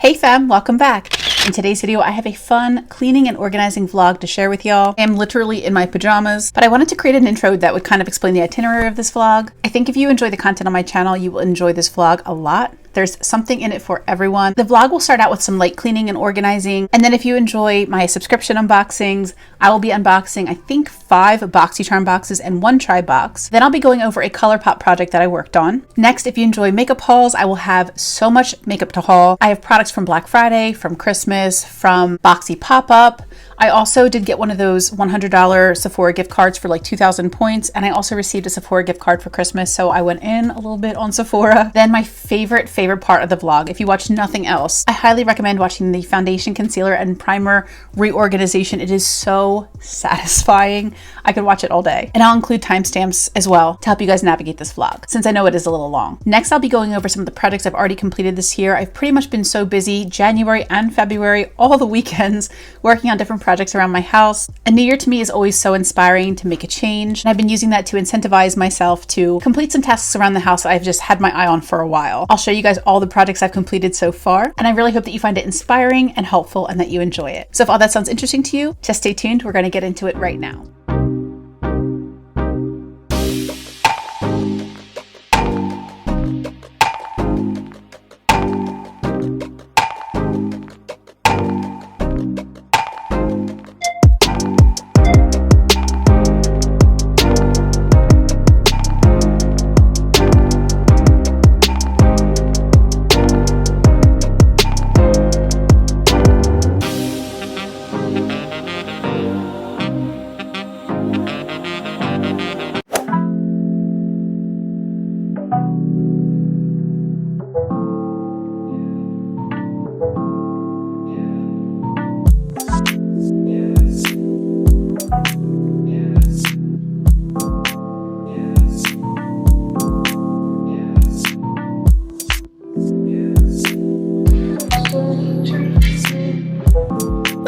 Hey fam, welcome back. In today's video, I have a fun cleaning and organizing vlog to share with y'all. I am literally in my pajamas, but I wanted to create an intro that would kind of explain the itinerary of this vlog. I think if you enjoy the content on my channel, you will enjoy this vlog a lot. There's something in it for everyone. The vlog will start out with some light cleaning and organizing. And then if you enjoy my subscription unboxings, I will be unboxing, I think 5 BoxyCharm boxes and 1 Try box. Then I'll be going over a ColourPop project that I worked on. Next, if you enjoy makeup hauls, I will have so much makeup to haul. I have products from Black Friday, from Christmas, from Boxy Pop-Up. I also did get one of those $100 Sephora gift cards for like 2,000 points. And I also received a Sephora gift card for Christmas. So I went in a little bit on Sephora. Then my favorite part of the vlog, if you watch nothing else, I highly recommend watching the foundation, concealer, and primer reorganization. It is so satisfying. I could watch it all day. And I'll include timestamps as well to help you guys navigate this vlog, since I know it is a little long. Next, I'll be going over some of the projects I've already completed this year. I've pretty much been so busy January and February, all the weekends, working on different projects around my house. A new year to me is always so inspiring to make a change. And I've been using that to incentivize myself to complete some tasks around the house that I've just had my eye on for a while. I'll show you guys all the projects I've completed so far. And I really hope that you find it inspiring and helpful and that you enjoy it. So if all that sounds interesting to you, just stay tuned. We're going to get into it right now.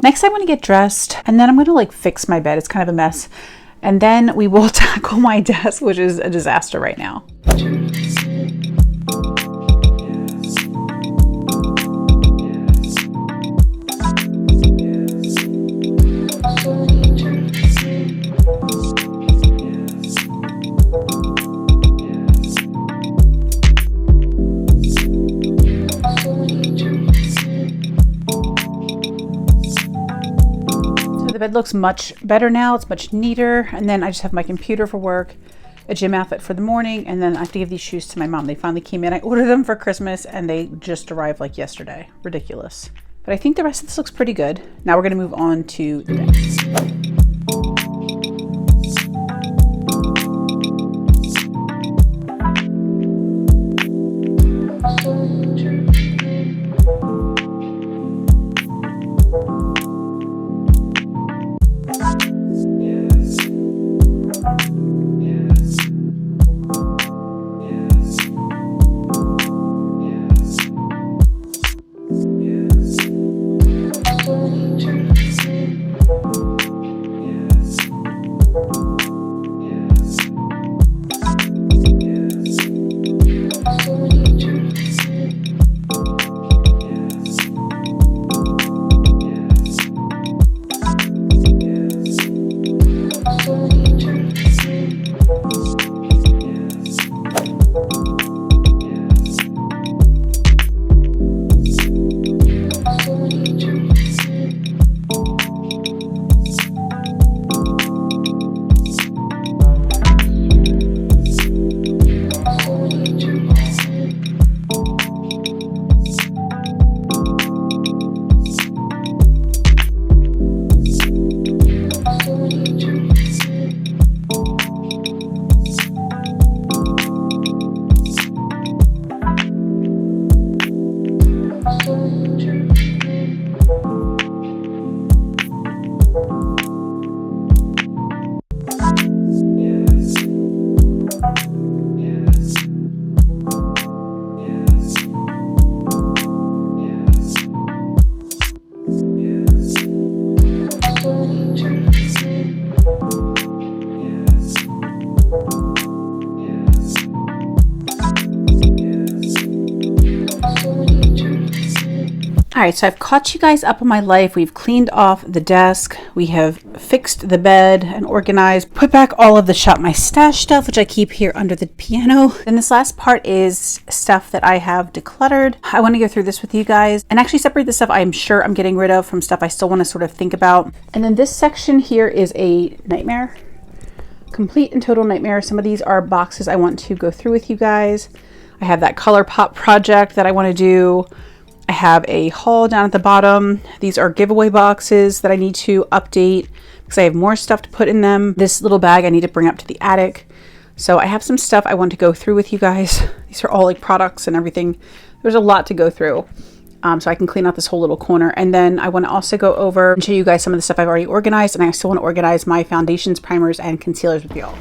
Next, I'm going to get dressed and then I'm going to like fix my bed. It's kind of a mess. And then we will tackle my desk, which is a disaster right now. The bed looks much better now. It's much neater. And then I just have my computer for work, a gym outfit for the morning, and then I have to give these shoes to my mom. They finally came in. I ordered them for Christmas and they just arrived like yesterday. Ridiculous. But I think the rest of this looks pretty good. Now we're going to move on to the desk. All right, so I've caught you guys up on my life. We've cleaned off the desk. We have fixed the bed and organized, put back all of the Shop My Stash stuff, which I keep here under the piano. Then this last part is stuff that I have decluttered. I want to go through this with you guys and actually separate the stuff I'm sure I'm getting rid of from stuff I still want to sort of think about. And then this section here is a nightmare. Complete and total nightmare. Some of these are boxes I want to go through with you guys. I have that ColourPop project that I want to do. I have a haul down at the bottom. These are giveaway boxes that I need to update because I have more stuff to put in them. This little bag I need to bring up to the attic. So I have some stuff I want to go through with you guys. These are all like products and everything. There's a lot to go through. So I can clean out this whole little corner. And then I want to also go over and show you guys some of the stuff I've already organized. And I still want to organize my foundations, primers, and concealers with y'all.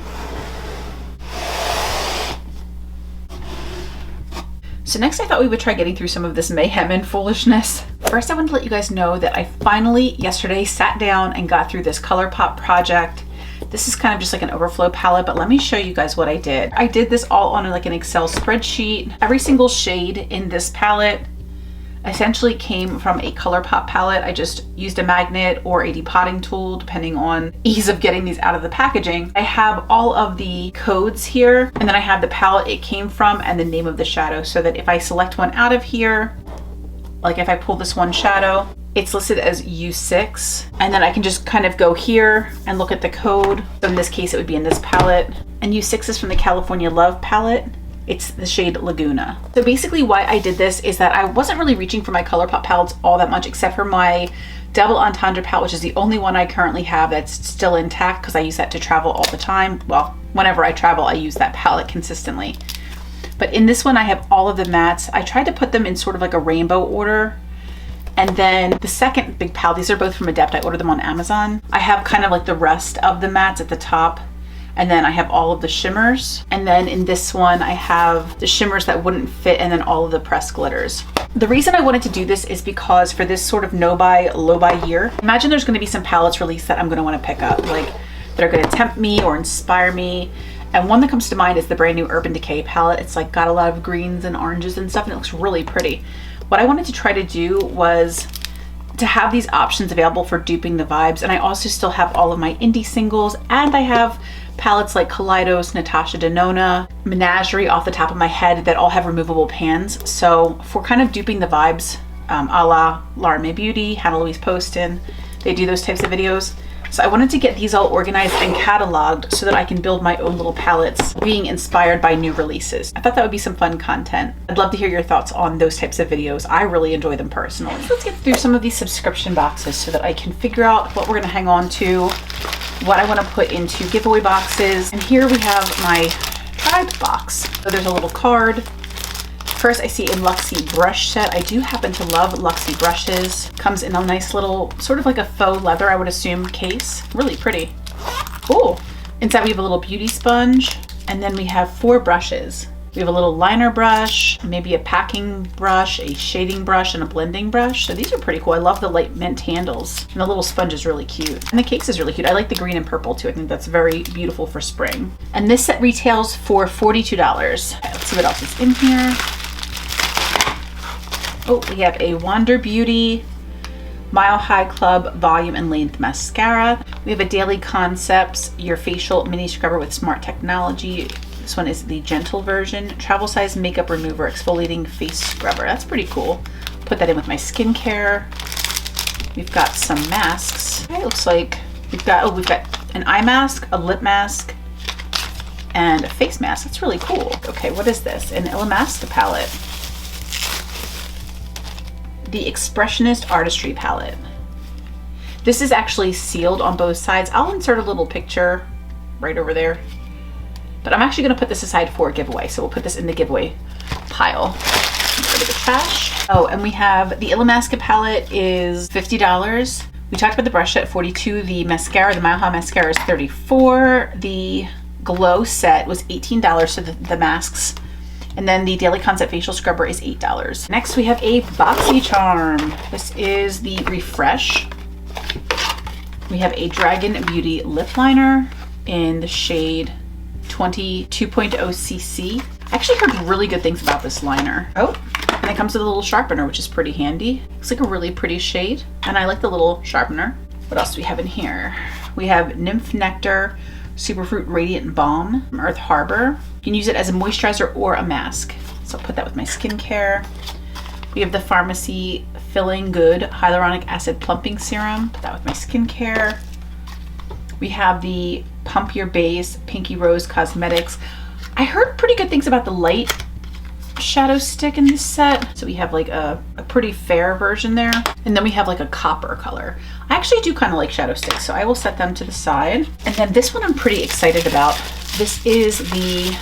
So next I thought we would try getting through some of this mayhem and foolishness. First I want to let you guys know that I finally yesterday sat down and got through this ColourPop project. This is kind of just like an overflow palette, but let me show you guys what I did. I did this all on like an Excel spreadsheet. Every single shade in this palette essentially came from a ColourPop palette. I just used a magnet or a depotting tool depending on ease of getting these out of the packaging. I have all of the codes here, and then I have the palette it came from and the name of the shadow, so that if I select one out of here, like if I pull this one shadow, it's listed as U6, and then I can just kind of go here and look at the code. So in this case it would be in this palette, and U6 is from the California Love palette. It's the shade Laguna. So basically why I did this is that I wasn't really reaching for my ColourPop palettes all that much, except for my Double Entendre palette, which is the only one I currently have that's still intact because I use that to travel all the time. Well, whenever I travel, I use that palette consistently. But in this one, I have all of the mattes. I tried to put them in sort of like a rainbow order. And then the second big palette, these are both from Adept. I ordered them on Amazon. I have kind of like the rest of the mattes at the top. And then I have all of the shimmers. And then in this one, I have the shimmers that wouldn't fit and then all of the pressed glitters. The reason I wanted to do this is because for this sort of no buy, low buy year, imagine there's gonna be some palettes released that I'm gonna wanna pick up, like that are gonna tempt me or inspire me. And one that comes to mind is the brand new Urban Decay palette. It's like got a lot of greens and oranges and stuff, and it looks really pretty. What I wanted to try to do was to have these options available for duping the vibes. And I also still have all of my indie singles, and I have palettes like Kaleidos, Natasha Denona, Menagerie off the top of my head that all have removable pans. So for kind of duping the vibes, a la Laura May Beauty, Hannah Louise Poston, they do those types of videos. So I wanted to get these all organized and cataloged so that I can build my own little palettes being inspired by new releases. I thought that would be some fun content. I'd love to hear your thoughts on those types of videos. I really enjoy them personally. So let's get through some of these subscription boxes so that I can figure out what we're gonna hang on to, what I want to put into giveaway boxes. And here we have my tribe box. So there's a little card. First I see a Luxie brush set. I do happen to love Luxie brushes. Comes in a nice little, sort of like a faux leather, I would assume, case. Really pretty. Cool. Inside we have a little beauty sponge, and then we have 4 brushes. We have a little liner brush, maybe a packing brush, a shading brush, and a blending brush. So these are pretty cool. I love the light mint handles, and the little sponge is really cute. And the case is really cute. I like the green and purple too. I think that's very beautiful for spring. And this set retails for $42. Let's see what else is in here. Oh, we have a Wander Beauty Mile High Club Volume and Length Mascara. We have a Daily Concepts Your Facial Mini Scrubber with Smart Technology. This one is the gentle version. Travel size makeup remover exfoliating face scrubber. That's pretty cool. Put that in with my skincare. We've got some masks. It looks like we've got an eye mask, a lip mask, and a face mask. That's really cool. Okay, what is this? An Illamasqua palette. The Expressionist Artistry palette. This is actually sealed on both sides. I'll insert a little picture right over there. But I'm actually gonna put this aside for a giveaway. So we'll put this in the giveaway pile. Get rid of the trash. Oh, and we have the Illamasqua palette is $50. We talked about the brush at $42. The mascara, the Mile High mascara is $34. The glow set was $18, so the masks. And then the Daily Concept Facial Scrubber is $8. Next we have a BoxyCharm. This is the Refresh. We have a Dragon Beauty lip liner in the shade 2.0 cc. I actually heard really good things about this liner. Oh, And it comes with a little sharpener, which is pretty handy. It's like a really pretty shade, and I like the little sharpener. What else do we have in here? We have Nymph Nectar Superfruit Radiant Balm from Earth Harbor. You can use it as a moisturizer or a mask. So I'll put that with my skincare. We have the Pharmacy Filling Good Hyaluronic Acid Plumping Serum. Put that with my skincare. We have the Pump Your Base Pinky Rose Cosmetics. I heard pretty good things about the light shadow stick in this set. So we have like a pretty fair version there. And then we have like a copper color. I actually do kind of like shadow sticks, so I will set them to the side. And then this one I'm pretty excited about. This is the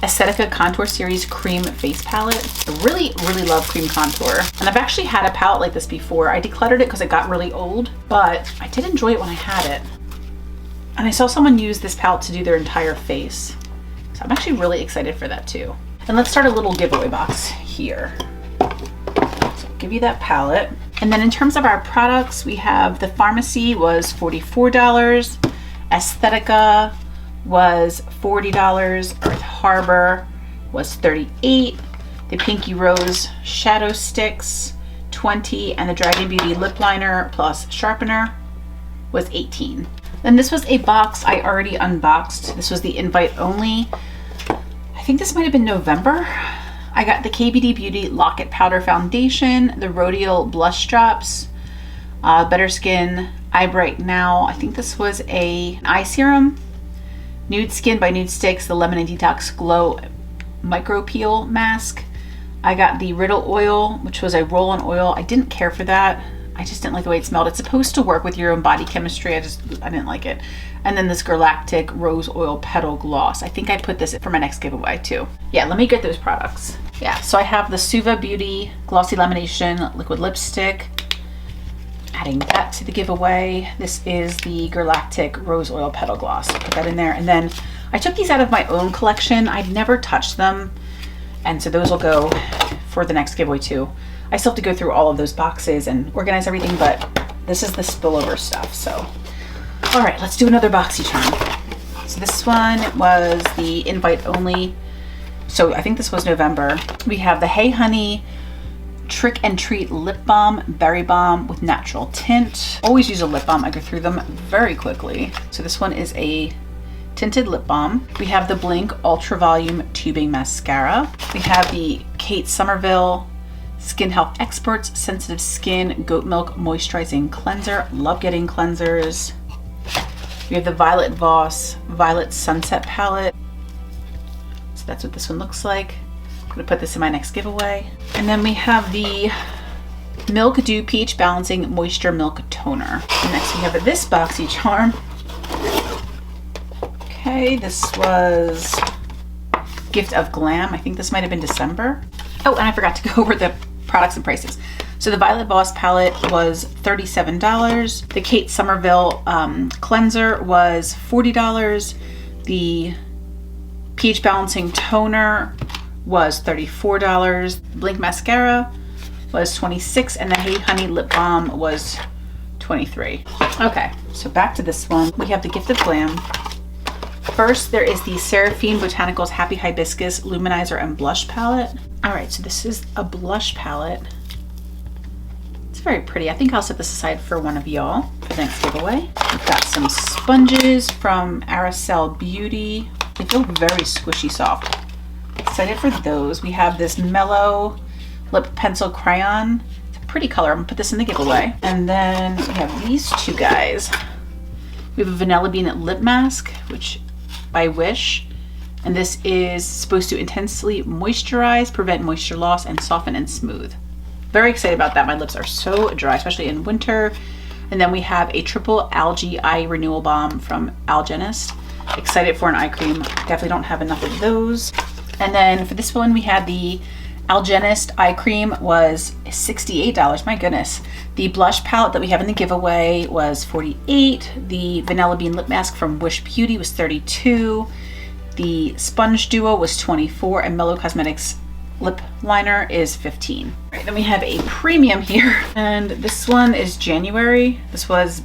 Aesthetica Contour Series Cream Face Palette. I really, really love cream contour. And I've actually had a palette like this before. I decluttered it because it got really old, but I did enjoy it when I had it. And I saw someone use this palette to do their entire face. So I'm actually really excited for that too. And let's start a little giveaway box here. So I'll give you that palette. And then in terms of our products, we have the Pharmacy was $44. Aesthetica was $40. Earth Harbor was $38. The Pinky Rose Shadow Sticks, $20. And the Dragon Beauty Lip Liner plus Sharpener was $18. Then this was a box I already unboxed. This was the invite only. I think this might have been November. I got the KBD Beauty Lock-It Powder Foundation, the Rhodial Blush Drops, Better Skin Eye Bright Now. I think this was an eye serum. Nude Skin by Nude Sticks, the Lemon and Detox Glow Micro Peel Mask. I got the Riddle Oil, which was a roll-on oil. I didn't care for that. I just didn't like the way it smelled. It's supposed to work with your own body chemistry. I didn't like it. And then this Galactic Rose Oil Petal Gloss. I think I put this for my next giveaway too. Yeah, let me get those products. Yeah, so I have the Suva Beauty Glossy Lamination Liquid Lipstick. Adding that to the giveaway. This is the Galactic Rose Oil Petal Gloss. Put that in there. And then I took these out of my own collection. I've never touched them. And so those will go for the next giveaway too. I still have to go through all of those boxes and organize everything, but this is the spillover stuff. So, all right, let's do another BoxyCharm. So this one was the invite only. So I think this was November. We have the Hey Honey Trick and Treat Lip Balm, Berry Balm with natural tint. Always use a lip balm. I go through them very quickly. So this one is a tinted lip balm. We have the Blink Ultra Volume Tubing Mascara. We have the Kate Somerville Skin Health Experts Sensitive Skin Goat Milk Moisturizing Cleanser. Love getting cleansers. We have the Violet Voss Violet Sunset Palette. So that's what this one looks like. I'm gonna put this in my next giveaway. And then we have the Milk Dew Peach Balancing Moisture Milk Toner. And next we have this BoxyCharm. Okay, this was Gift of Glam. I think this might have been December. Oh, and I forgot to go over the products and prices. So the Violet Voss palette was $37. The Kate Somerville cleanser was $40. The Peach Balancing Toner was $34. Blink Mascara was $26. And the Hey Honey Lip Balm was $23. Okay, so back to this one. We have the Gift of Glam. First, there is the Seraphine Botanicals Happy Hibiscus Luminizer and Blush Palette. All right, so this is a blush palette. It's very pretty. I think I'll set this aside for one of y'all for the next giveaway. We've got some sponges from Aracel Beauty. They feel very squishy soft. Excited for those. We have this Mellow Lip Pencil Crayon. It's a pretty color. I'm gonna put this in the giveaway. And then we have these two guys. We have a Vanilla Bean Lip Mask, which by Wish. And this is supposed to intensely moisturize, prevent moisture loss, and soften and smooth. Very excited about that. My lips are so dry, especially in winter. And then we have a Triple Algae Eye Renewal Balm from Algenist. Excited for an eye cream. Definitely don't have enough of those. And then for this one, we had the Algenist eye cream was $68. My goodness. The blush palette that we have in the giveaway was $48. The Vanilla Bean lip mask from Wish Beauty was $32. The sponge duo was $24, and Mellow Cosmetics lip liner is $15. All right, then we have a premium here, and this one is January. This was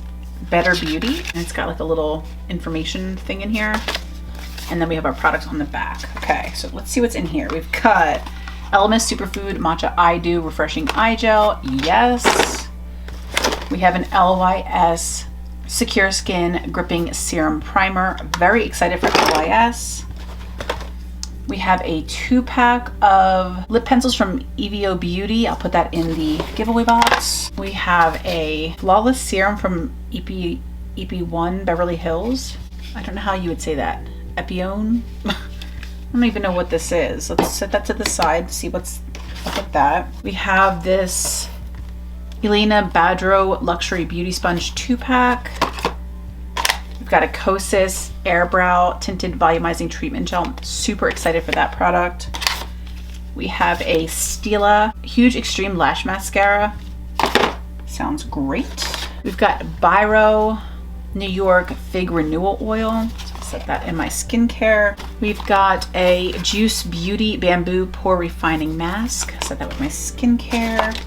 Better Beauty, and it's got like a little information thing in here. And then we have our products on the back. Okay, so let's see what's in here. We've got Elemis Superfood Matcha Eye Dew Refreshing Eye Gel. Yes. We have an LYS Secure Skin Gripping Serum Primer. Very excited for LYS. We have a 2-pack of lip pencils from EVO Beauty. I'll put that in the giveaway box. We have a Flawless Serum from EP1 Beverly Hills. I don't know how you would say that. Epione? I don't even know what this is. Let's set that to the side, see what's up with that. We have this Elena Badro Luxury Beauty Sponge 2-pack. We've got a Kosas Airbrow Tinted Volumizing Treatment Gel. I'm super excited for that product. We have a Stila Huge Extreme Lash Mascara. Sounds great. We've got Biro New York Fig Renewal Oil. So I'll set that in my skincare. We've got a Juice Beauty Bamboo Pore Refining Mask. Set that with my skincare.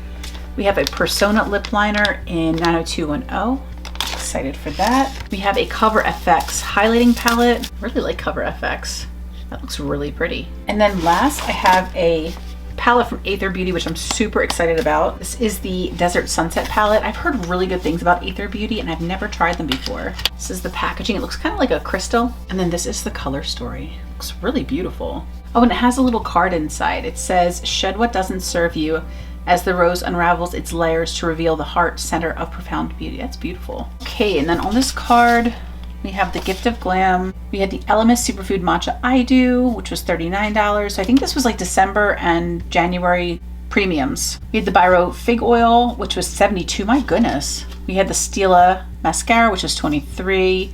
We have a Persona Lip Liner in 90210. Excited for that. We have a Cover FX highlighting palette. Really like Cover FX. That looks really pretty. And then last, I have a palette from Aether Beauty, which I'm super excited about. This is the Desert Sunset palette. I've heard really good things about Aether Beauty and I've never tried them before. This is the packaging. It looks kind of like a crystal. And then this is the color story. It looks really beautiful. Oh, and it has a little card inside. It says, shed what doesn't serve you as the rose unravels its layers to reveal the heart center of profound beauty. That's beautiful. Okay, and then on this card, we have the Gift of Glam. We had the Elemis Superfood Matcha Eye Dew, which was $39. So I think this was like December and January premiums. We had the Biro Fig Oil, which was $72. My goodness. We had the Stila Mascara, which is $23.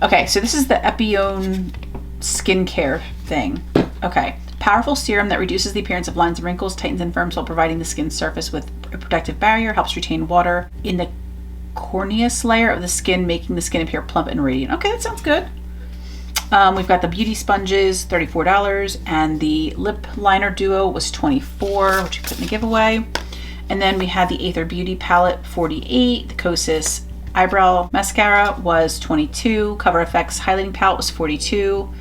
Okay, so this is the Epione skincare thing. Okay. Powerful serum that reduces the appearance of lines and wrinkles, tightens and firms while providing the skin surface with a protective barrier, helps retain water in the corneous layer of the skin, making the skin appear plump and radiant. Okay, that sounds good. We've got the beauty sponges, $34, and the lip liner duo was $24, which we put in the giveaway. And then we had the Aether Beauty palette, $48. The Kosas eyebrow mascara was $22. Cover FX highlighting palette was $42.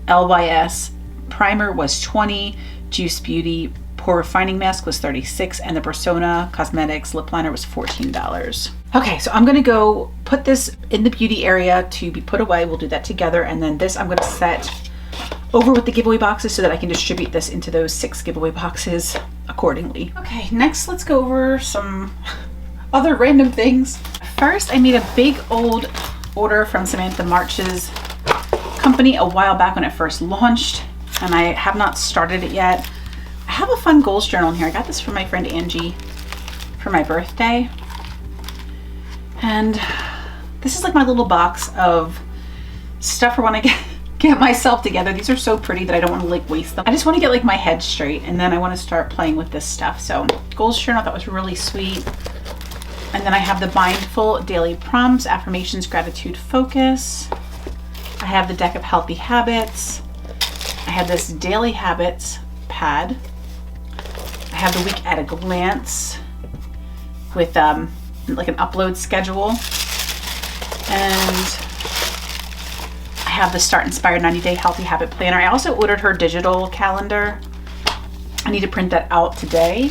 LYS primer was $20. Juice Beauty pore refining mask was $36, and the Persona Cosmetics lip liner was $14. Okay, so I'm gonna go put this in the beauty area to be put away. We'll do that together, and then this I'm gonna set over with the giveaway boxes so that I can distribute this into those 6 giveaway boxes accordingly. Okay, next let's go over some other random things. First, I made a big old order from Samantha March's company a while back when it first launched, and I have not started it yet. I have a fun goals journal in here. I got this from my friend Angie for my birthday. And this is like my little box of stuff for when I get myself together. These are so pretty that I don't want to like waste them. I just want to get like my head straight, and then I want to start playing with this stuff. So goals journal, I thought was really sweet. And then I have the Mindful Daily Prompts, Affirmations, Gratitude, Focus. I have the deck of Healthy Habits. I have this Daily Habits pad. I have the Week at a Glance with like an upload schedule. And I have the Start Inspired 90-Day Healthy Habit Planner. I also ordered her digital calendar. I need to print that out today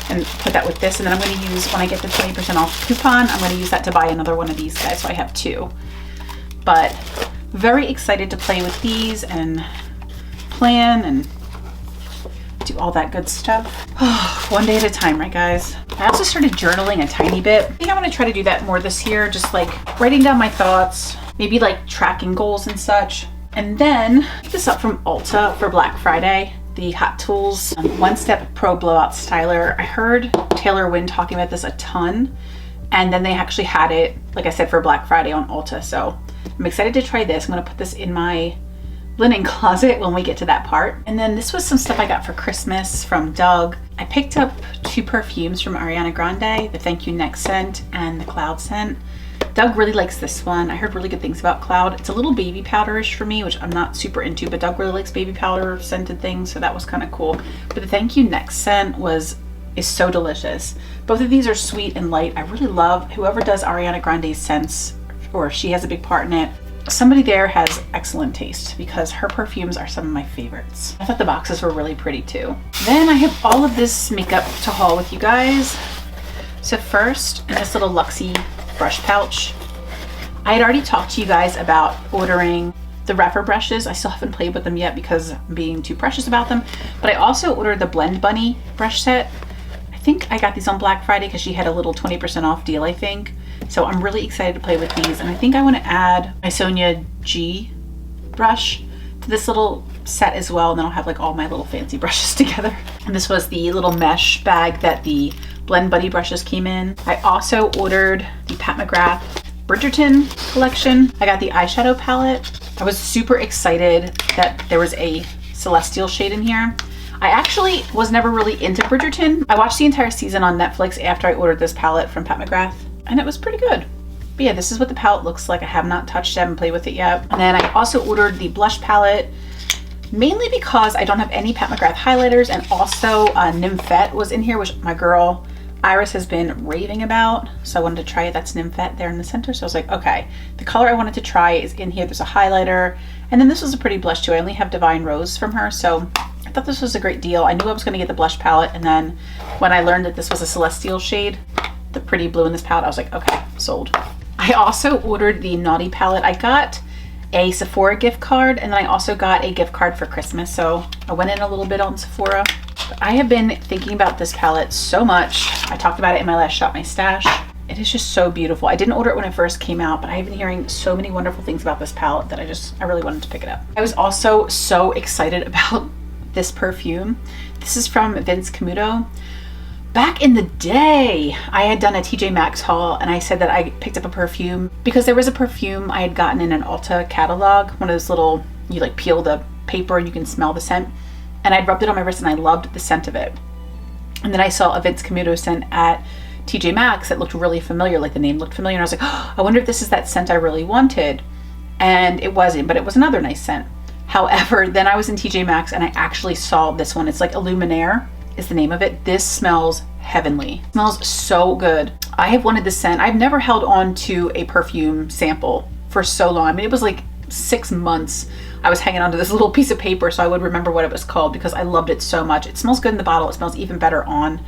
and put that with this. And then I'm going to use, when I get the 20% off coupon, I'm going to use that to buy another one of these guys. So I have 2. But very excited to play with these and plan and do all that good stuff. One day at a time, right guys? I also started journaling a tiny bit. I think I'm gonna try to do that more this year, just like writing down my thoughts, maybe like tracking goals and such. And then I picked this up from Ulta for Black Friday, the Hot Tools One Step Pro Blowout Styler. I heard Taylor Wynn talking about this a ton, and then they actually had it, like I said, for Black Friday on Ulta. So I'm excited to try this. I'm gonna put this in my linen closet when we get to that part. And then this was some stuff I got for Christmas from Doug. I picked up 2 perfumes from Ariana Grande, the Thank You Next scent and the Cloud scent. Doug really likes this one. I heard really good things about Cloud. It's a little baby powderish for me, which I'm not super into, but Doug really likes baby powder scented things, so that was kind of cool. But the Thank You Next scent is so delicious. Both of these are sweet and light. I really love whoever does Ariana Grande's scents, or if she has a big part in it. somebody there has excellent taste because her perfumes are some of my favorites. I thought the boxes were really pretty too. Then I have all of this makeup to haul with you guys. So first, in this little Luxie brush pouch, I had already talked to you guys about ordering the Rephr brushes. I still haven't played with them yet because I'm being too precious about them. But I also ordered the Blend Bunny brush set. I think I got these on Black Friday because she had a little 20% off deal, I think. So I'm really excited to play with these. And I think I want to add my Sonia G brush to this little set as well. And then I'll have like all my little fancy brushes together. And this was the little mesh bag that the Blend Bunny brushes came in. I also ordered the Pat McGrath Bridgerton collection. I got the eyeshadow palette. I was super excited that there was a celestial shade in here. I actually was never really into Bridgerton. I watched the entire season on Netflix after I ordered this palette from Pat McGrath, and it was pretty good. But yeah, this is what the palette looks like. I have not touched it, I haven't played with it yet. And then I also ordered the blush palette, mainly because I don't have any Pat McGrath highlighters, and also Nymphette was in here, which my girl Iris has been raving about. So I wanted to try it. That's Nymphette there in the center. So I was like, okay, the color I wanted to try is in here. There's a highlighter. And then this was a pretty blush too. I only have Divine Rose from her. So I thought this was a great deal. I knew I was going to get the blush palette. And then when I learned that this was a celestial shade, the pretty blue in this palette, I was like, okay, sold. I also ordered the Naughty palette. I got a Sephora gift card, and then I also got a gift card for Christmas. So I went in a little bit on Sephora. But I have been thinking about this palette so much. I talked about it in my last Shop My Stash. It is just so beautiful. I didn't order it when it first came out, but I've been hearing so many wonderful things about this palette that I really wanted to pick it up. I was also so excited about this perfume. This is from Vince Camuto. Back in the day, I had done a TJ Maxx haul, and I said that I picked up a perfume because there was a perfume I had gotten in an Ulta catalog, one of those little, you like peel the paper and you can smell the scent. And I'd rubbed it on my wrist and I loved the scent of it. And then I saw a Vince Camuto scent at TJ Maxx that looked really familiar, like the name looked familiar. And I was like, oh, I wonder if this is that scent I really wanted. And it wasn't, but it was another nice scent. However, then I was in TJ Maxx and I actually saw this one. It's like Illuminaire is the name of it. This smells heavenly. It smells so good. I have wanted this scent. I've never held on to a perfume sample for so long. I mean, it was like 6 months I was hanging onto this little piece of paper so I would remember what it was called because I loved it so much. It smells good in the bottle. It smells even better on.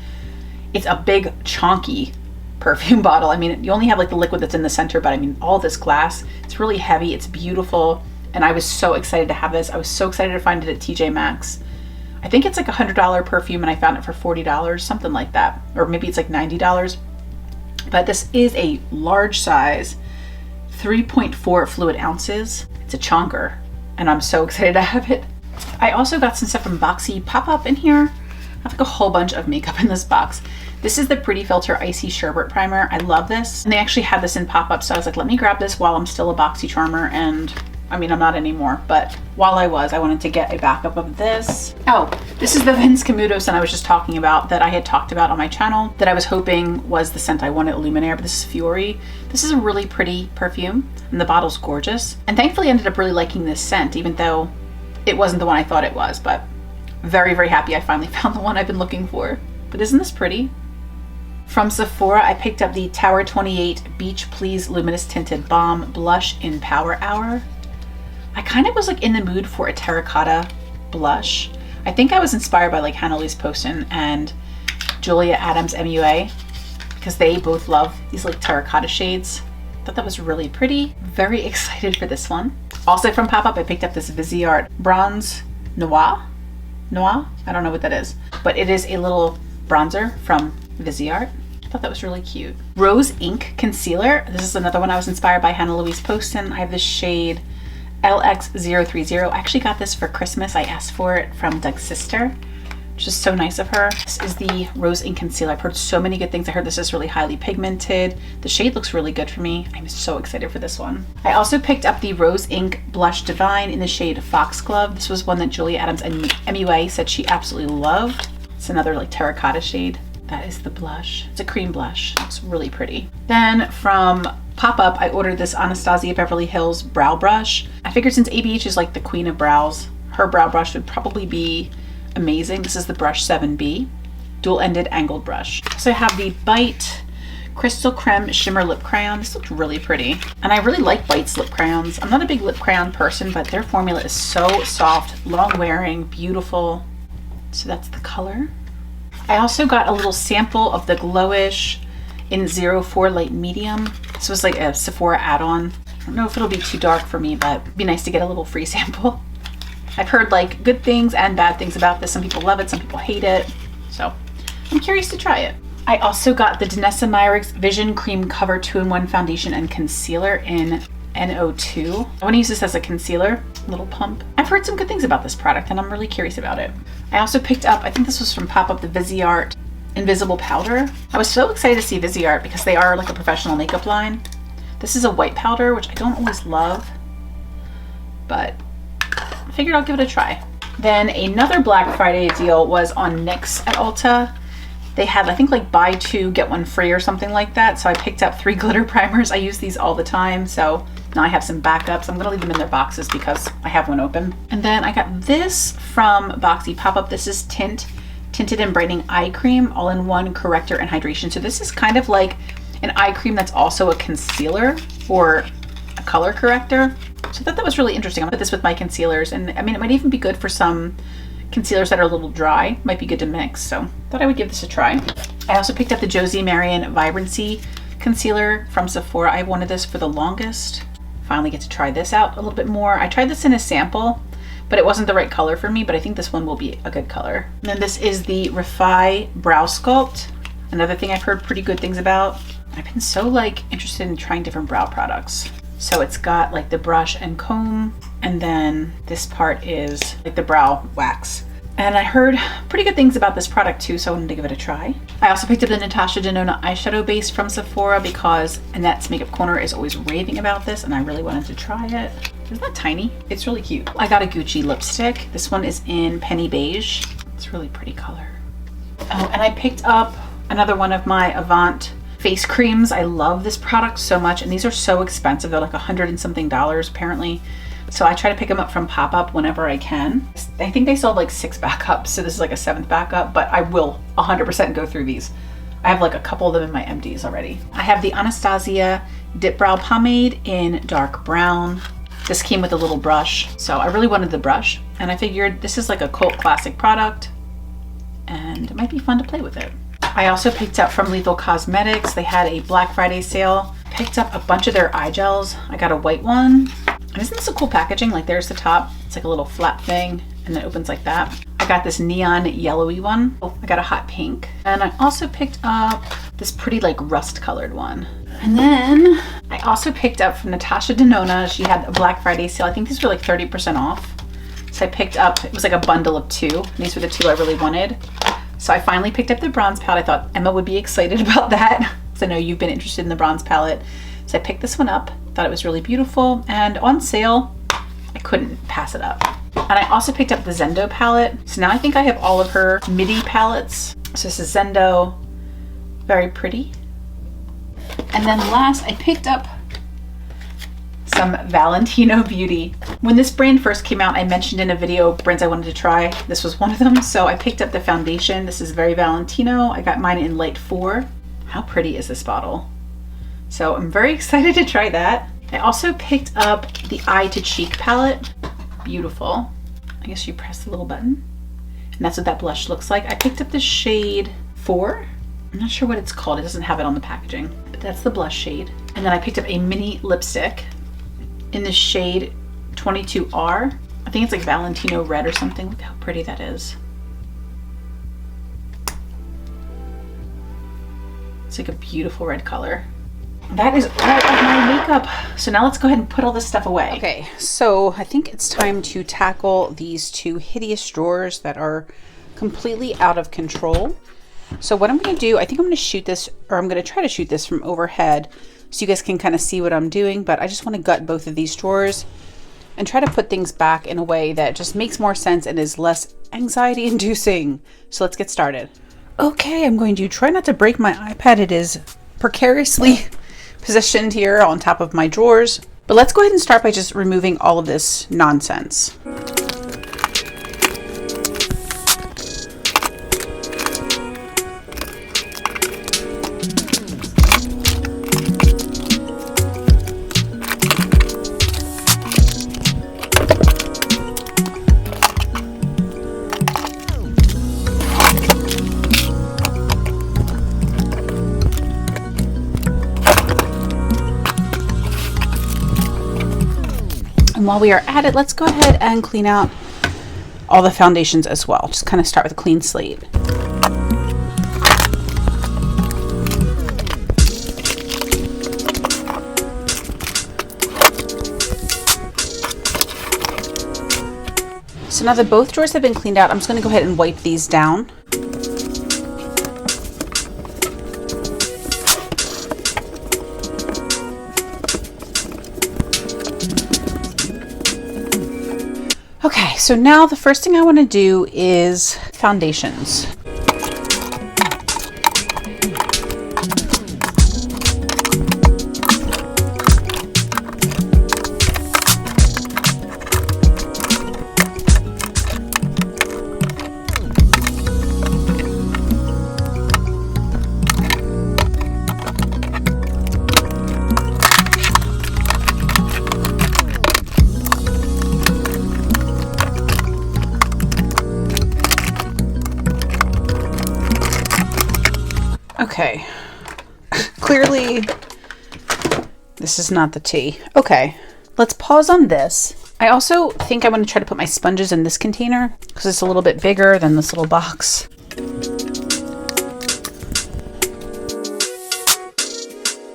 It's a big chunky perfume bottle. I mean, you only have like the liquid that's in the center, but I mean, all this glass, it's really heavy. It's beautiful. And I was so excited to have this. I was so excited to find it at TJ Maxx. I think it's like $100 perfume and I found it for $40, something like that. Or maybe it's like $90. But this is a large size, 3.4 fluid ounces. It's a chonker and I'm so excited to have it. I also got some stuff from Boxy Pop-Up in here. I have like a whole bunch of makeup in this box. This is the Pretty Filter Icy Sherbet Primer. I love this. And they actually had this in pop-up. So I was like, let me grab this while I'm still a Boxy charmer. And I mean, I'm not anymore, but while I wanted to get a backup of this. Oh, this is the Vince Camuto scent I was just talking about that I had talked about on my channel that I was hoping was the scent I wanted, Illuminaire, but this is Fiori. This is a really pretty perfume and the bottle's gorgeous. And thankfully I ended up really liking this scent, even though it wasn't the one I thought it was, but very, very happy I finally found the one I've been looking for. But isn't this pretty? From Sephora, I picked up the Tower 28 Beach Please Luminous Tinted Balm Blush in Power Hour. I kind of was like in the mood for a terracotta blush. I think I was inspired by like Hannah Louise Poston and Julia Adams MUA because they both love these like terracotta shades. I thought that was really pretty. Very excited for this one. Also from Pop-Up, I picked up this Viseart Bronze Noir. I don't know what that is, but it is a little bronzer from Viseart. I thought that was really cute. Rose Ink Concealer. This is another one I was inspired by Hannah Louise Poston. I have this shade LX030. I actually got this for Christmas. I asked for it from Doug's sister, which is so nice of her. This is the Rose Ink Concealer. I've heard so many good things. I heard this is really highly pigmented. The shade looks really good for me. I'm so excited for this one. I also picked up the Rose Ink Blush Divine in the shade Foxglove. This was one that Julia Adams and MUA said she absolutely loved. It's another like terracotta shade. That is the blush. It's a cream blush. It's really pretty. Then from Pop-Up, I ordered this Anastasia Beverly Hills brow brush. I figured since ABH is like the queen of brows, her brow brush would probably be amazing. This is the Brush 7B, dual-ended angled brush. So I have the Bite Crystal Creme Shimmer Lip Crayon. This looks really pretty. And I really like Bites lip crayons. I'm not a big lip crayon person, but their formula is so soft, long wearing, beautiful. So that's the color. I also got a little sample of the Glowish in 04 Light Medium. This was like a Sephora add-on. I don't know if it'll be too dark for me, but it'd be nice to get a little free sample. I've heard like good things and bad things about this. Some people love it, some people hate it. So I'm curious to try it. I also got the Danessa Myricks Vision Cream Cover 2-in-1 Foundation and Concealer in NO2. I want to use this as a concealer, little pump. I've heard some good things about this product and I'm really curious about it. I also picked up, I think this was from Pop-Up, the Viseart Invisible Powder. I was so excited to see Viseart because they are like a professional makeup line. This is a white powder, which I don't always love, but I figured I'll give it a try. Then another Black Friday deal was on NYX at Ulta. They had, I think, like buy two, get one free or something like that. So I picked up 3 glitter primers. I use these all the time. So now I have some backups. I'm gonna leave them in their boxes because I have one open. And then I got this from Boxy Pop-Up. This is Tinted and Brightening Eye Cream, all-in-one corrector and hydration. So this is kind of like an eye cream that's also a concealer or a color corrector. So I thought that was really interesting. I'll put this with my concealers. And I mean, it might even be good for some concealers that are a little dry. Might be good to mix, so thought I would give this a try. I also picked up the Josie Marion Vibrancy Concealer from Sephora. I wanted this for the longest. Finally get to try this out a little bit more. I tried this in a sample, but it wasn't the right color for me, but I think this one will be a good color. And then this is the Refi Brow Sculpt. Another thing I've heard pretty good things about. I've been so like interested in trying different brow products. So it's got like the brush and comb, and then this part is like the brow wax. And I heard pretty good things about this product too, so I wanted to give it a try. I also picked up the Natasha Denona eyeshadow base from Sephora because Annette's Makeup Corner is always raving about this, and I really wanted to try it. Isn't that tiny? It's really cute. I got a Gucci lipstick. This one is in Penny Beige. It's a really pretty color. Oh, and I picked up another one of my Avant face creams. I love this product so much, and these are so expensive. They're like $100 and something apparently. So I try to pick them up from Pop-Up whenever I can. I think they sold like 6 backups, so this is like a 7th backup, but I will 100% go through these. I have like a couple of them in my empties already. I have the Anastasia Dip Brow Pomade in dark brown. This came with a little brush, so I really wanted the brush, and I figured this is like a cult classic product, and it might be fun to play with it. I also picked up from Lethal Cosmetics. They had a Black Friday sale. Picked up a bunch of their eye gels. I got a white one. And isn't this a cool packaging? Like there's the top. It's like a little flat thing and it opens like that. I got this neon yellowy one. Oh, I got a hot pink. And I also picked up this pretty like rust colored one. And then I also picked up from Natasha Denona. She had a Black Friday sale. I think these were like 30% off. So I picked up, it was like a bundle of 2. And these were the 2 I really wanted. So I finally picked up the bronze palette. I thought Emma would be excited about that. So I know you've been interested in the bronze palette. So I picked this one up. Thought it was really beautiful. And on sale, I couldn't pass it up. And I also picked up the Zendo palette. So now I think I have all of her MIDI palettes. So this is Zendo. Very pretty. And then last, I picked up some Valentino Beauty. When this brand first came out, I mentioned in a video brands I wanted to try. This was one of them. So I picked up the foundation. This is very Valentino. I got mine in light 4. How pretty is this bottle? So I'm very excited to try that. I also picked up the Eye to Cheek palette. Beautiful. I guess you press the little button. And that's what that blush looks like. I picked up the shade 4. I'm not sure what it's called. It doesn't have it on the packaging. But that's the blush shade. And then I picked up a mini lipstick in the shade 22R. I think it's like Valentino red or something. Look how pretty that is. It's like a beautiful red color. That is all of my makeup. So now let's go ahead and put all this stuff away. Okay, so I think it's time to tackle these 2 hideous drawers that are completely out of control. So what I'm going to do, I think I'm going to shoot this, or I'm going to try to shoot this from overhead so you guys can kind of see what I'm doing, but I just want to gut both of these drawers and try to put things back in a way that just makes more sense and is less anxiety inducing. So let's get started. Okay, I'm going to try not to break my iPad. It is precariously positioned here on top of my drawers, but let's go ahead and start by just removing all of this nonsense. while we are at it, let's go ahead and clean out all the foundations as well. Just kind of start with a clean slate. So now that both drawers have been cleaned out, I'm just going to go ahead and wipe these down. Okay, so now the first thing I want to do is foundations. Okay, clearly this is not the tea. Okay, let's pause on this. I also think I want to try to put my sponges in this container because it's a little bit bigger than this little box.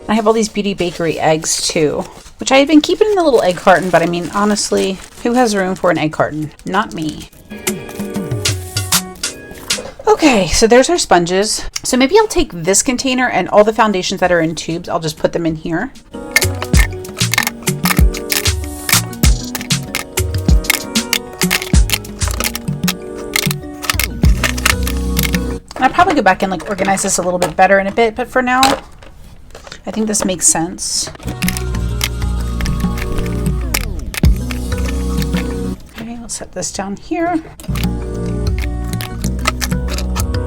I have all these Beauty Bakery eggs too, which I have been keeping in the little egg carton, but I mean, honestly, who has room for an egg carton? Not me. Okay, so there's our sponges. So maybe I'll take this container and all the foundations that are in tubes, I'll just put them in here. I'll probably go back and like organize this a little bit better in a bit, but for now, I think this makes sense. Okay, I'll set this down here.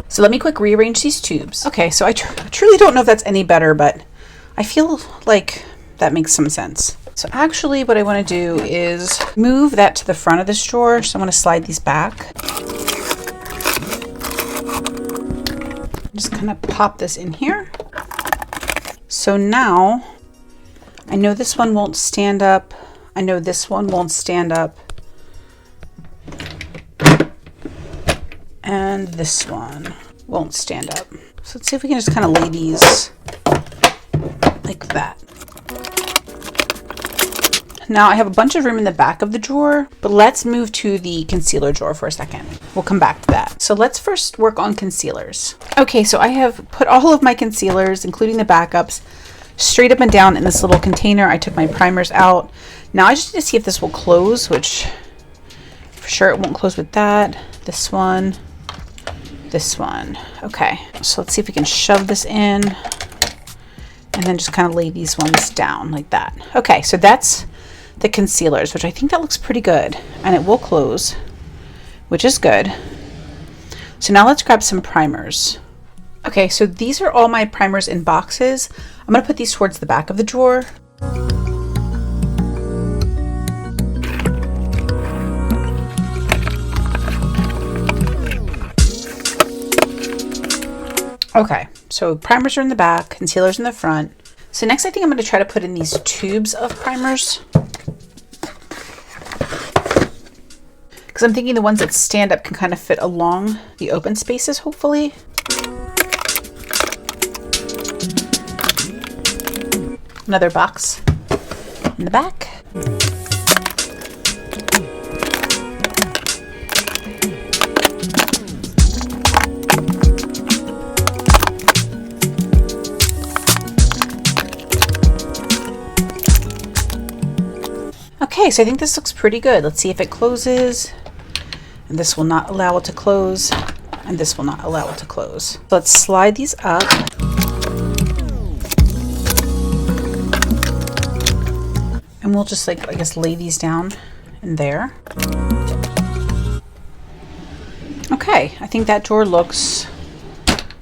So let me quick rearrange these tubes. Okay, so I truly don't know if that's any better, but I feel like that makes some sense. So actually what I want to do is move that to the front of this drawer. So I'm going to slide these back. Just kind of pop this in here. So now I know this one won't stand up. I know this one won't stand up. And this one won't stand up. So let's see if we can just kind of lay these like that. Now I have a bunch of room in the back of the drawer, but let's move to the concealer drawer for a second. We'll come back to that. So let's first work on concealers. Okay, so I have put all of my concealers, including the backups, straight up and down in this little container. I took my primers out. Now I just need to see if this will close, which for sure it won't close with that. This one. Okay, so let's see if we can shove this in and then just kind of lay these ones down like that. Okay, so that's the concealers, which I think that looks pretty good, and it will close, which is good. So now let's grab some primers. Okay, so these are all my primers in boxes. I'm going to put these towards the back of the drawer. Okay, so primers are in the back, concealers in the front. So next I think I'm going to try to put in these tubes of primers. Because I'm thinking the ones that stand up can kind of fit along the open spaces, hopefully. Another box in the back. Okay, so I think this looks pretty good. Let's see if it closes. And this will not allow it to close. And this will not allow it to close. Let's slide these up. And we'll just like, I guess, lay these down in there. Okay, I think that drawer looks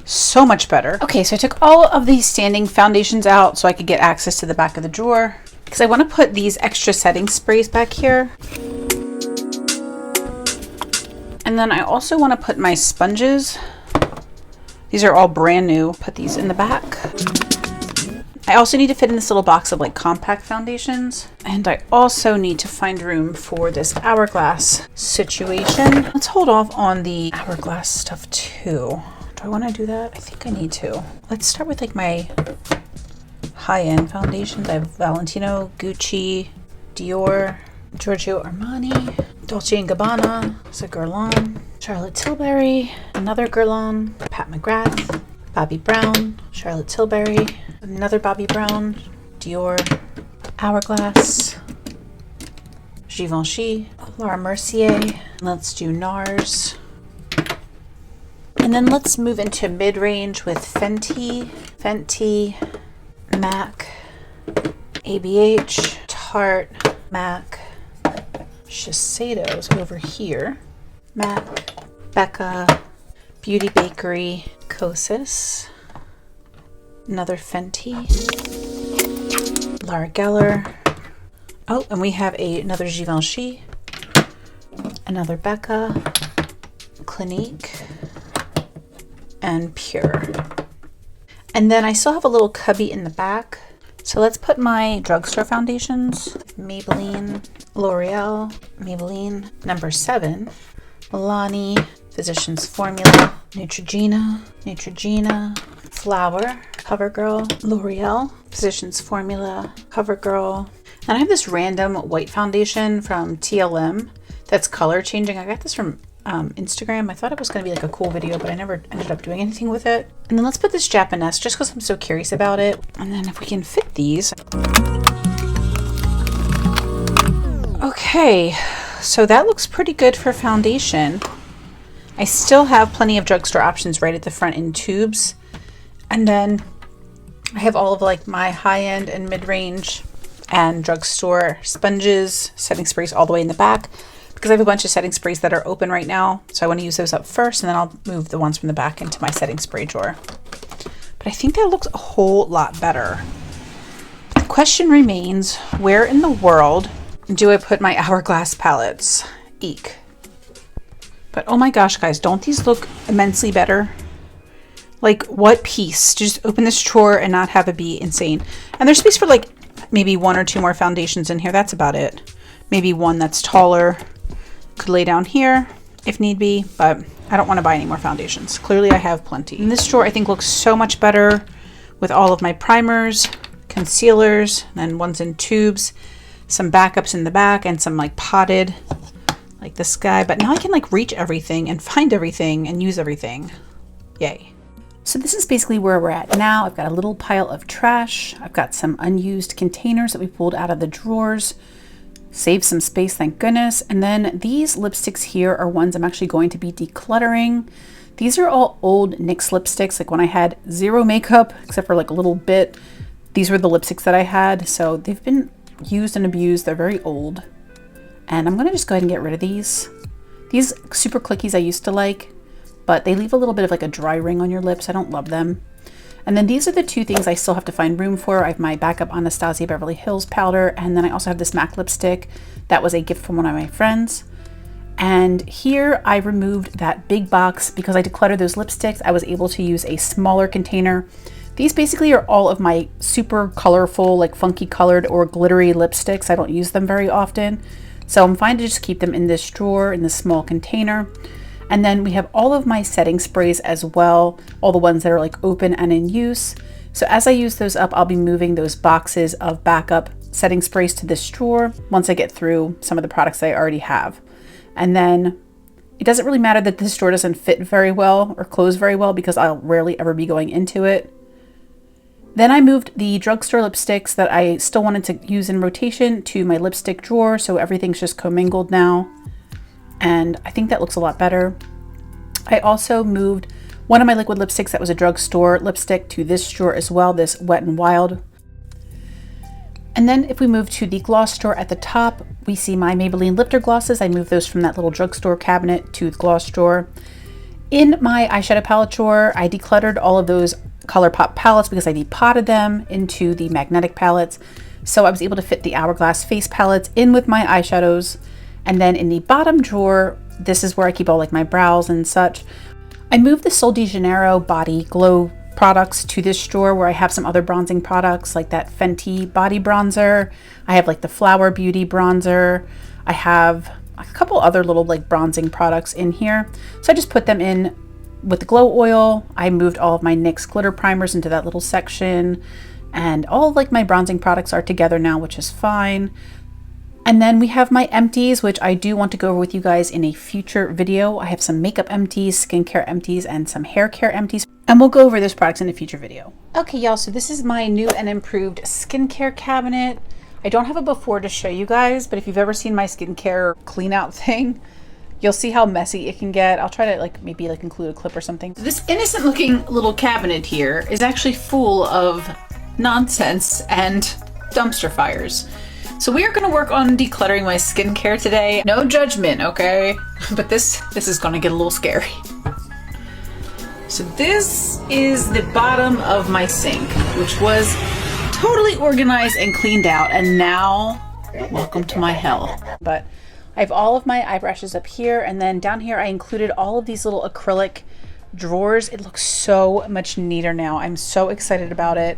so much better. Okay, so I took all of these standing foundations out so I could get access to the back of the drawer. Because I want to put these extra setting sprays back here. And then I also want to put my sponges. These are all brand new. Put these in the back. I also need to fit in this little box of like compact foundations. And I also need to find room for this hourglass situation. Let's hold off on the hourglass stuff too. Do I want to do that? I think I need to. Let's start with like my high-end foundations. I have Valentino, Gucci, Dior, Giorgio Armani, Dolce & Gabbana, it's a Guerlain, Charlotte Tilbury, another Guerlain, Pat McGrath, Bobbi Brown, Charlotte Tilbury, another Bobbi Brown, Dior, Hourglass, Givenchy, Laura Mercier. Let's do NARS. And then let's move into mid-range with Fenty, MAC, ABH, Tarte, MAC, Shiseido's over here, MAC, Becca, Beauty Bakery, Kosas, another Fenty, Lara Geller. Oh, and we have another Givenchy, another Becca, Clinique, and Pure. And then I still have a little cubby in the back. So let's put my drugstore foundations. Maybelline, L'Oreal, Maybelline, number 7, Milani, Physicians Formula, Neutrogena, Flower, CoverGirl, L'Oreal, Physicians Formula, CoverGirl. And I have this random white foundation from TLM that's color changing. I got this from Instagram. I thought it was going to be like a cool video, but I never ended up doing anything with it. And then let's put this Japanese just because I'm so curious about it. And then if we can fit these. Okay, so that looks pretty good for foundation. I still have plenty of drugstore options right at the front in tubes. And then I have all of like my high-end and mid-range and drugstore sponges, setting sprays all the way in the back, because I have a bunch of setting sprays that are open right now. So I want to use those up first, and then I'll move the ones from the back into my setting spray drawer. But I think that looks a whole lot better. The question remains, where in the world do I put my Hourglass palettes? Eek. But oh my gosh, guys, don't these look immensely better? Like, what piece? Just open this drawer and not have it be insane. And there's space for like maybe 1 or 2 more foundations in here. That's about it. Maybe one that's taller. Could lay down here if need be, but I don't want to buy any more foundations. Clearly I have plenty. And this drawer I think looks so much better with all of my primers, concealers, and then ones in tubes, some backups in the back, and some like potted, like this guy. But now I can like reach everything and find everything and use everything. Yay. So this is basically where we're at now. I've got a little pile of trash. I've got some unused containers that we pulled out of the drawers. Save some space, thank goodness. And then these lipsticks here are ones I'm actually going to be decluttering. These are all old NYX lipsticks, like when I had zero makeup, except for like a little bit. These were the lipsticks that I had. So they've been used and abused. They're very old. And I'm gonna just go ahead and get rid of these. These super clickies I used to like, but they leave a little bit of like a dry ring on your lips. I don't love them. And then these are the 2 things I still have to find room for. I have my backup Anastasia Beverly Hills powder, and then I also have this MAC lipstick that was a gift from one of my friends. And here I removed that big box because I decluttered those lipsticks. I was able to use a smaller container. These basically are all of my super colorful, like funky colored or glittery lipsticks. I don't use them very often. So I'm fine to just keep them in this drawer in this small container. And then we have all of my setting sprays as well, all the ones that are like open and in use. So as I use those up, I'll be moving those boxes of backup setting sprays to this drawer once I get through some of the products I already have. And then it doesn't really matter that this drawer doesn't fit very well or close very well because I'll rarely ever be going into it. Then I moved the drugstore lipsticks that I still wanted to use in rotation to my lipstick drawer, so everything's just commingled now. And I think that looks a lot better. I also moved one of my liquid lipsticks that was a drugstore lipstick to this drawer as well, this Wet n Wild. And then if we move to the gloss drawer at the top, we see my Maybelline Lifter glosses. I moved those from that little drugstore cabinet to the gloss drawer. In my eyeshadow palette drawer, I decluttered all of those ColourPop palettes because I depotted them into the magnetic palettes. So I was able to fit the Hourglass face palettes in with my eyeshadows. And then in the bottom drawer, this is where I keep all like my brows and such. I moved the Sol de Janeiro Body Glow products to this drawer where I have some other bronzing products like that Fenty body bronzer. I have like the Flower Beauty bronzer. I have a couple other little like bronzing products in here. So I just put them in with the glow oil. I moved all of my NYX glitter primers into that little section, and all of like my bronzing products are together now, which is fine. And then we have my empties, which I do want to go over with you guys in a future video. I have some makeup empties, skincare empties, and some hair care empties. And we'll go over those products in a future video. Okay, y'all, so this is my new and improved skincare cabinet. I don't have a before to show you guys, but if you've ever seen my skincare clean out thing, you'll see how messy it can get. I'll try to like maybe like include a clip or something. This innocent looking little cabinet here is actually full of nonsense and dumpster fires. So we are going to work on decluttering my skincare today. No judgment, okay? But this is going to get a little scary. So this is the bottom of my sink, which was totally organized and cleaned out, and now welcome to my hell. But I have all of my eye brushes up here, and then down here I included all of these little acrylic drawers. It looks so much neater now. I'm so excited about it.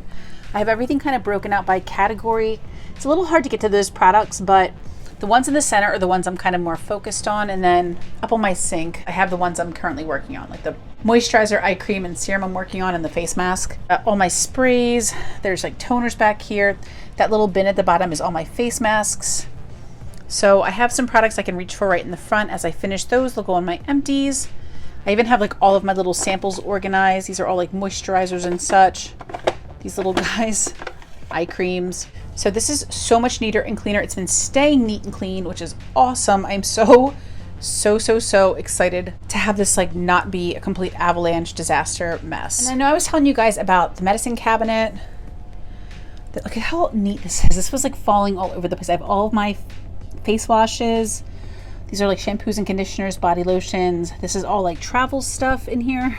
I have everything kind of broken out by category. It's a little hard to get to those products, but the ones in the center are the ones I'm kind of more focused on. And then up on my sink, I have the ones I'm currently working on, like the moisturizer, eye cream, and serum I'm working on, and the face mask. All my sprays, there's like toners back here. That little bin at the bottom is all my face masks. So I have some products I can reach for right in the front. As I finish those, they'll go on my empties. I even have like all of my little samples organized. These are all like moisturizers and such. These little guys, eye creams. So this is so much neater and cleaner. It's been staying neat and clean, which is awesome. I'm so excited to have this like not be a complete avalanche disaster mess. And I know I was telling you guys about the medicine cabinet. Look at how neat this is. This was like falling all over the place. I have all of my face washes. These are like shampoos and conditioners, body lotions. This is all like travel stuff in here.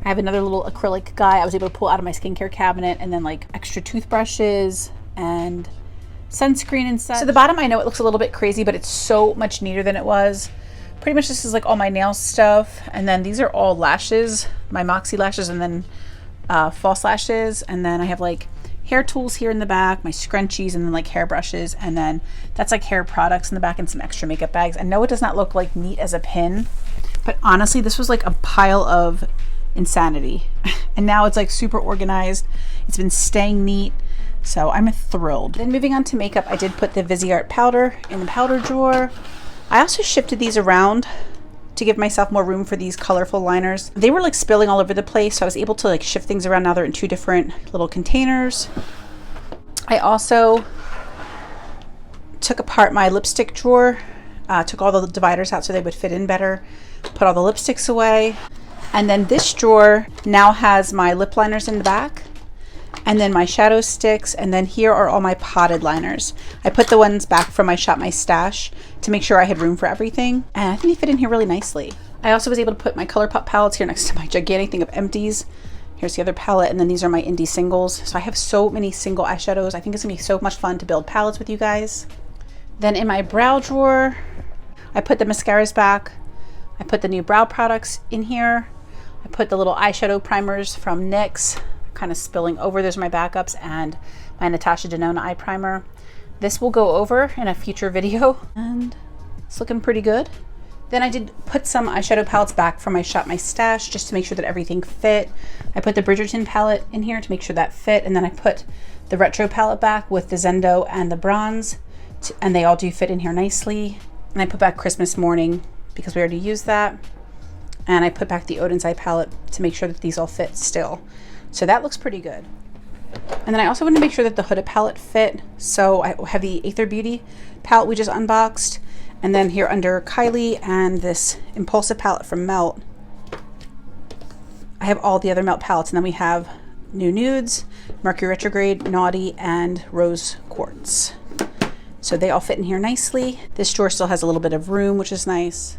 I have another little acrylic guy I was able to pull out of my skincare cabinet, and then like extra toothbrushes and sunscreen and such. So the bottom, I know it looks a little bit crazy, but it's so much neater than it was. Pretty much this is like all my nail stuff. And then these are all lashes, my Moxie lashes, and then false lashes. And then I have like hair tools here in the back, my scrunchies, and then like hair brushes. And then that's like hair products in the back and some extra makeup bags. I know it does not look like neat as a pin, but honestly, this was like a pile of insanity. And now it's like super organized. It's been staying neat. So I'm thrilled. Then moving on to makeup, I did put the Viseart powder in the powder drawer. I also shifted these around to give myself more room for these colorful liners. They were like spilling all over the place, so I was able to like shift things around. Now they're in two different little containers. I also took apart my lipstick drawer, took all the dividers out so they would fit in better, put all the lipsticks away. And then this drawer now has my lip liners in the back, and then my shadow sticks, and then here are all my potted liners. I put the ones back from my Shop My Stash to make sure I had room for everything, and I think they fit in here really nicely. I also was able to put my ColourPop palettes here next to my gigantic thing of empties. Here's the other palette, and then these are my indie singles. So I have so many single eyeshadows. I think it's gonna be so much fun to build palettes with you guys. Then in my brow drawer, I put the mascaras back. I put the new brow products in here. I put the little eyeshadow primers from NYX, kind of spilling over. Those are my backups, and my Natasha Denona eye primer. This will go over in a future video, and it's looking pretty good. Then I did put some eyeshadow palettes back from my Shop My Stash just to make sure that everything fit. I put the Bridgerton palette in here to make sure that fit, and then I put the retro palette back with the Zendo and the bronze, and they all do fit in here nicely. And I put back Christmas Morning because we already used that. And I put back the Odin's Eye palette to make sure that these all fit still. So that looks pretty good. And then I also want to make sure that the Huda palette fit. So I have the Aether Beauty palette we just unboxed. And then here under Kylie and this Impulsive palette from Melt. I have all the other Melt palettes. And then we have New Nudes, Mercury Retrograde, Naughty, and Rose Quartz. So they all fit in here nicely. This drawer still has a little bit of room, which is nice.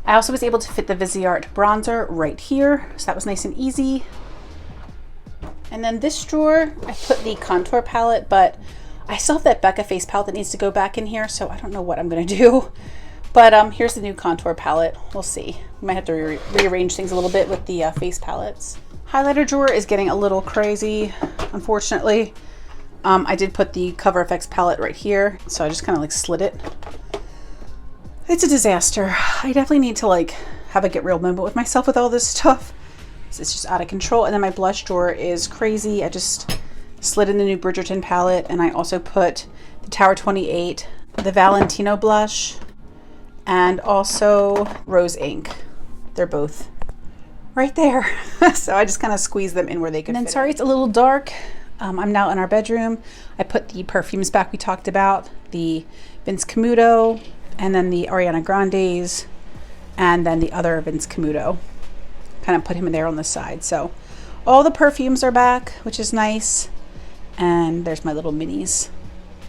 I also was able to fit the Viseart bronzer right here. So that was nice and easy. And then this drawer, I put the contour palette, but I still have that Becca face palette that needs to go back in here, so I don't know what I'm gonna do. But here's the new contour palette. We'll see. We might have to rearrange things a little bit with the face palettes. Highlighter drawer is getting a little crazy, unfortunately. I did put the Cover FX palette right here, so I just kind of like slid it. It's a disaster. I definitely need to like have a get real moment with myself with all this stuff. It's just out of control. And then my blush drawer is crazy. I just slid in the new Bridgerton palette, and I also put the Tower 28, the Valentino blush, and also Rose Ink. They're both right there. So I just kind of squeezed them in where they could fit. And then, sorry, it's a little dark. I'm now in our bedroom. I put the perfumes back we talked about, the Vince Camuto, and then the Ariana Grande's, and then the other Vince Camuto. Kind of put him in there on the side. So all the perfumes are back, which is nice. And there's my little minis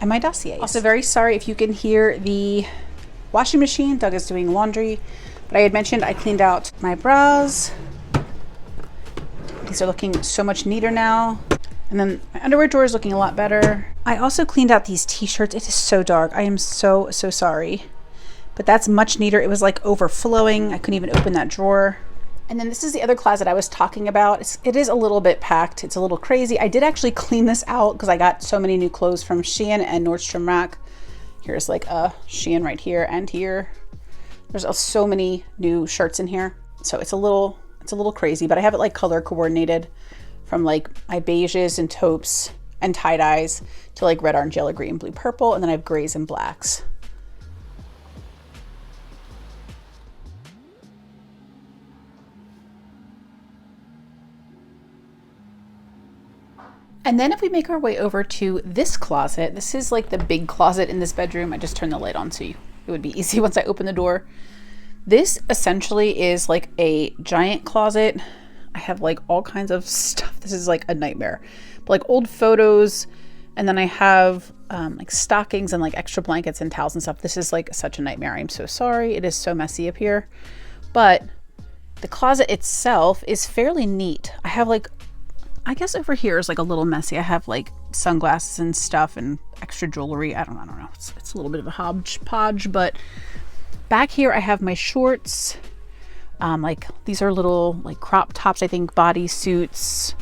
and my dossiers. Also, very sorry if you can hear the washing machine. Doug is doing laundry. But I had mentioned I cleaned out my bras. These are looking so much neater now. And then my underwear drawer is looking a lot better. I also cleaned out these t-shirts. It is so dark. I am so sorry. But that's much neater. It was like overflowing. I couldn't even open that drawer. And then this is the other closet I was talking about. It is a little bit packed. It's a little crazy. I did actually clean this out because I got so many new clothes from Shein and Nordstrom Rack. Here's like a Shein right here and here. There's so many new shirts in here. So it's a little crazy, but I have it like color coordinated from like my beiges and taupes and tie-dyes to like red, orange, yellow, green, blue, purple. And then I have grays and blacks. And then if we make our way over to this closet, this is like the big closet in this bedroom. I just turned the light on so it would be easy once I open the door. This essentially is like a giant closet. I have like all kinds of stuff. This is like a nightmare. But like old photos, and then I have like stockings and like extra blankets and towels and stuff. This is like such a nightmare. I'm so sorry. It is so messy up here. But the closet itself is fairly neat. I have like, I guess over here is like a little messy. I have like sunglasses and stuff and extra jewelry. I don't know. It's a little bit of a hodgepodge, but back here I have my shorts. Like these are little like crop tops, I think, bodysuits.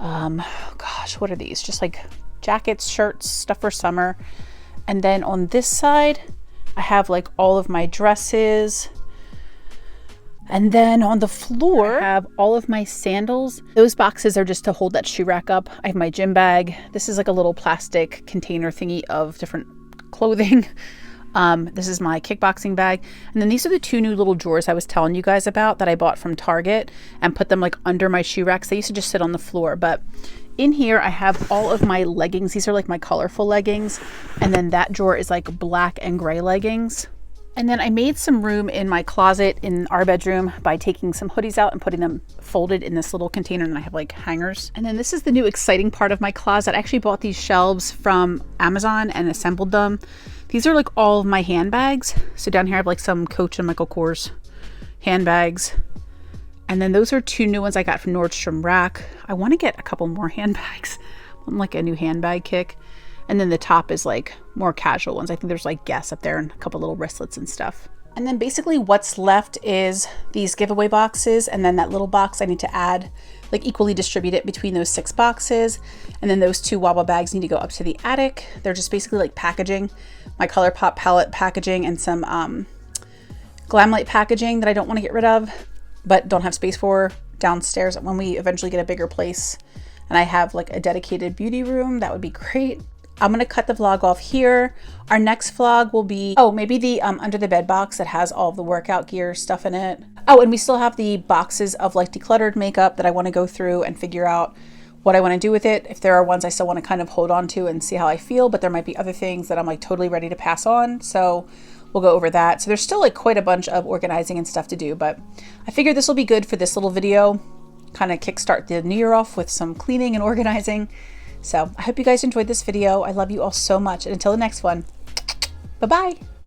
Gosh, what are these? Just like jackets, shirts, stuff for summer. And then on this side, I have like all of my dresses. And then on the floor, I have all of my sandals. Those boxes are just to hold that shoe rack up. I have my gym bag. This is like a little plastic container thingy of different clothing. This is my kickboxing bag. And then these are the two new little drawers I was telling you guys about that I bought from Target and put them like under my shoe racks. They used to just sit on the floor, but in here I have all of my leggings. These are like my colorful leggings. And then that drawer is like black and gray leggings. And then I made some room in my closet in our bedroom by taking some hoodies out and putting them folded in this little container, and I have like hangers. And then this is the new exciting part of my closet. I actually bought these shelves from Amazon and assembled them. These are like all of my handbags. So down here I have like some Coach and Michael Kors handbags. And then those are two new ones I got from Nordstrom Rack. I want to get a couple more handbags. I'm like a new handbag kick. And then the top is like more casual ones. I think there's like Guess up there and a couple little wristlets and stuff. And then basically what's left is these giveaway boxes, and then that little box I need to add, like equally distribute it between those 6 boxes. And then those 2 Wobble bags need to go up to the attic. They're just basically like packaging, my ColourPop palette packaging and some Glamlight packaging that I don't want to get rid of, but don't have space for downstairs when we eventually get a bigger place. And I have like a dedicated beauty room. That would be great. I'm going to cut the vlog off here. Our next vlog will be, maybe the under the bed box that has all of the workout gear stuff in it. Oh, and we still have the boxes of like decluttered makeup that I want to go through and figure out what I want to do with it. If there are ones I still want to kind of hold on to and see how I feel, but there might be other things that I'm like totally ready to pass on. So we'll go over that. So there's still like quite a bunch of organizing and stuff to do, but I figured this will be good for this little video, kind of kickstart the new year off with some cleaning and organizing. So I hope you guys enjoyed this video. I love you all so much. And until the next one, bye-bye.